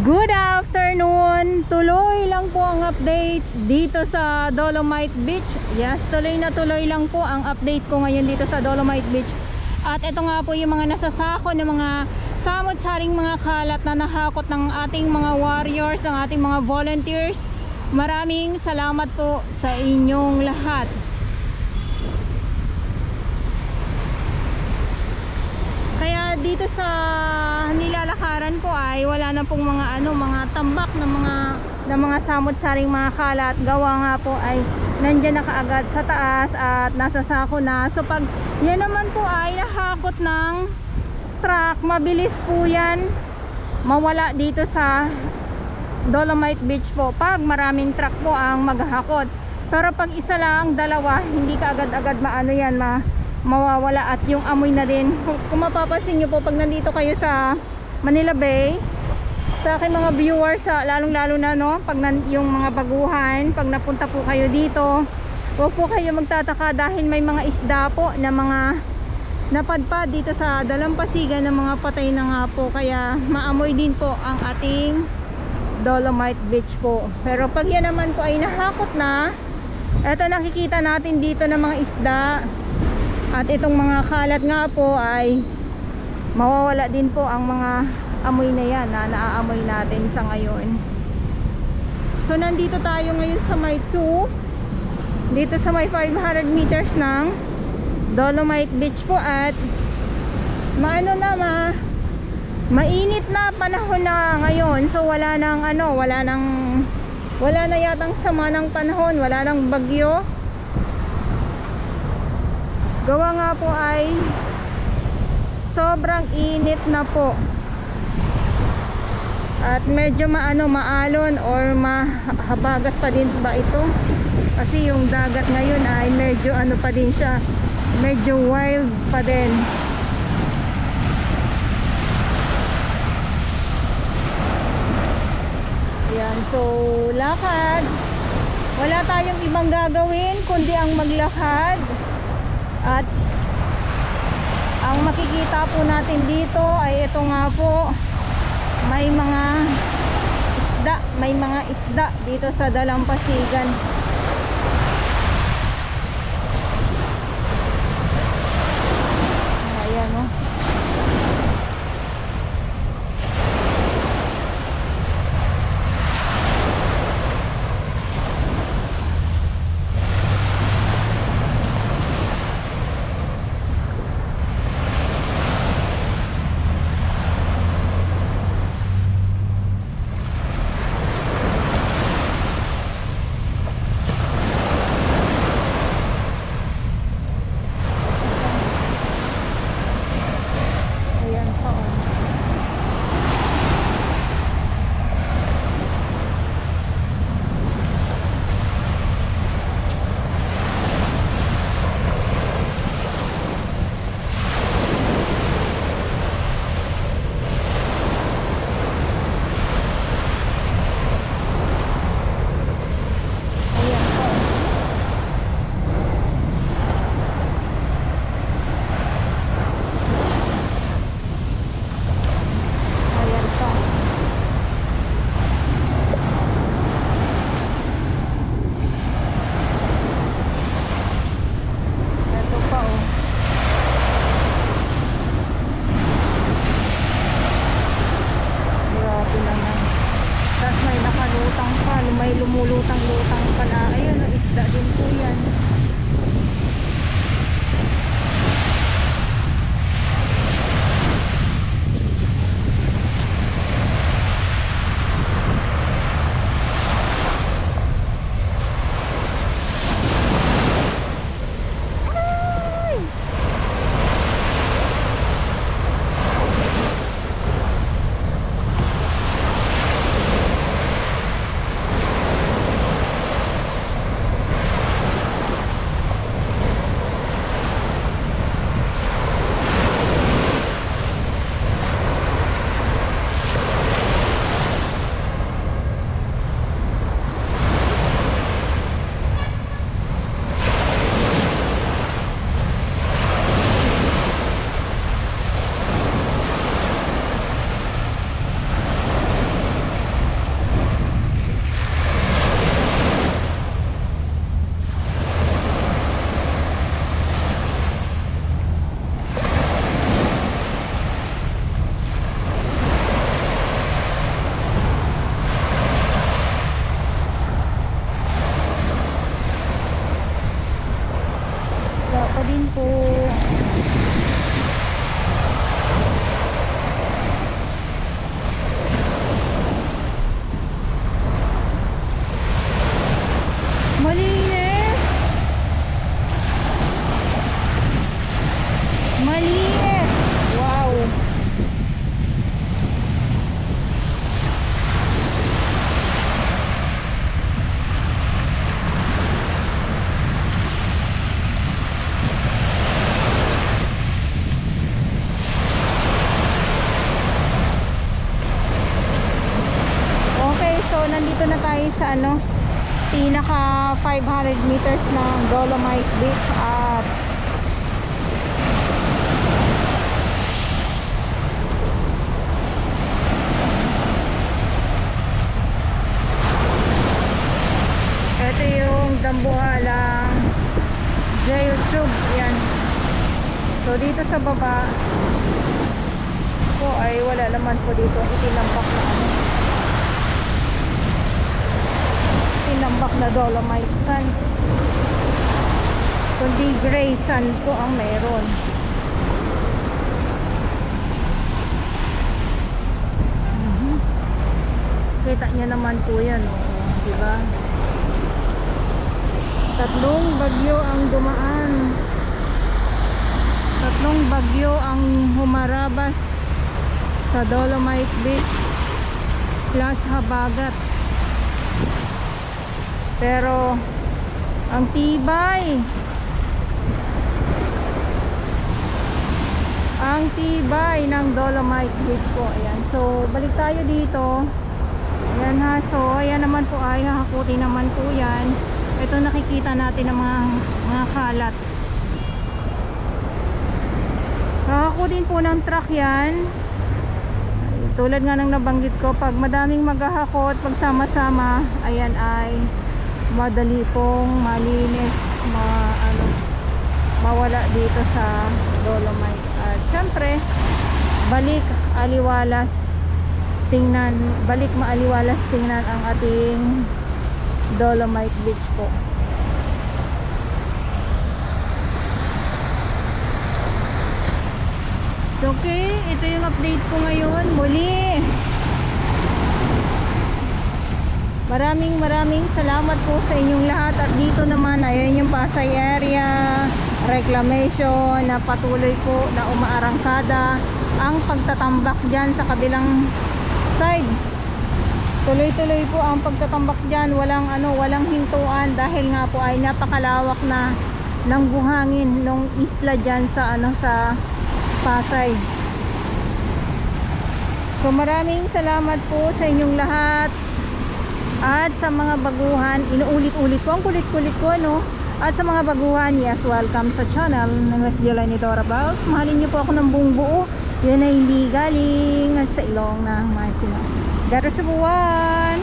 Good afternoon! Tuloy lang po ang update dito sa Dolomite Beach. Yes, tuloy na tuloy lang po ang update ko ngayon dito sa Dolomite Beach. At ito nga po yung mga nasasako ng mga samot-saring mga kalat na nahakot ng ating mga warriors, ng ating mga volunteers. Maraming salamat po sa inyong lahat. Kaya dito sa nilalakaran ko ay wala na pong mga mga tambak ng mga samot-saring mga kalat. Gawa nga po ay nandiyan na kaagad sa taas at nasa sako na. So pag yan naman po ay nahakot ng truck, mabilis po yan mawala dito sa Dolomite Beach po pag maraming truck po ang maghahakot. Pero pag isa lang, dalawa, hindi ka agad-agad mawawala at yung amoy na din. Kung mapapansin nyo po pag nandito kayo sa Manila Bay, sa aking mga viewers, lalong-lalo na pag yung mga baguhan, pag napunta po kayo dito, huwag po kayo magtataka dahil may mga isda po na mga napadpad dito sa dalampasigan ng mga patay na nga po, kaya maamoy din po ang ating Dolomite Beach po. Pero pag yan naman po ay nahakot na, eto nakikita natin dito ng mga isda. At itong mga kalat nga po ay mawawala din po ang mga amoy na yan na naaamoy natin sa ngayon. So nandito tayo ngayon sa may 2, dito sa may 500 meters ng Dolomite Beach po. At mainit na panahon na ngayon. So wala na yatang sama ng panahon, wala nang bagyo. Gawa nga po ay sobrang init na po. At medyo maalon or mahabagat pa din ba ito? Kasi yung dagat ngayon ay medyo pa din siya, medyo wild pa din. Yan, so lakad. Wala tayong ibang gagawin kundi ang maglakad. At ang makikita po natin dito ay ito nga po, may mga isda dito sa dalampasigan. Ayan o. Lumulutang-lutang pala. Ayun, isda din po yan. nandito na tayo sa ano, pinaka 500 meters ng Dolomite Beach. At ito yung Dambuhalang J-Tube. Yan. So dito sa baba po ay wala naman po dito itinambak na ano, tinambak na dolomite sand, kundi gray sand po ang meron. Kita nyo naman po yan, diba? Tatlong bagyo ang dumaan, tatlong bagyo ang humarabas sa Dolomite Beach plus habagat. Pero ang tibay ng Dolomite Beach po. Ayan. So balik tayo dito. Ayan ha. So ayan naman po ay hahakutin naman po yan. Ito nakikita natin ng mga kalat. Hahakutin po ng truck yan. Tulad nga ng nabanggit ko, pag madaming maghahakot, pag sama-sama, ayan ay madali pong malinis, mawala dito sa Dolomite. At syempre, balik maaliwalas tingnan ang ating Dolomite Beach po. Okay, ito yung update ko ngayon. Muli, maraming salamat po sa inyong lahat. At dito naman, ayun yung Pasay area reclamation na patuloy po na umaarangkada. Ang pagtatambak dyan sa kabilang side, tuloy-tuloy po ang pagtatambak dyan. Walang hintuan dahil nga po ay napakalawak na ng buhangin ng isla dyan sa sa Pasay. So maraming salamat po sa inyong lahat. At sa mga baguhan, inuulit-ulit ko, ang kulit-kulit ko, no? At sa mga baguhan, yes, welcome sa channel ng West Jelani Dora Bells. Mahalin niyo po ako ng buong buo. Yan ay hindi galing sa ilong ng Masino. Dara sa buwan.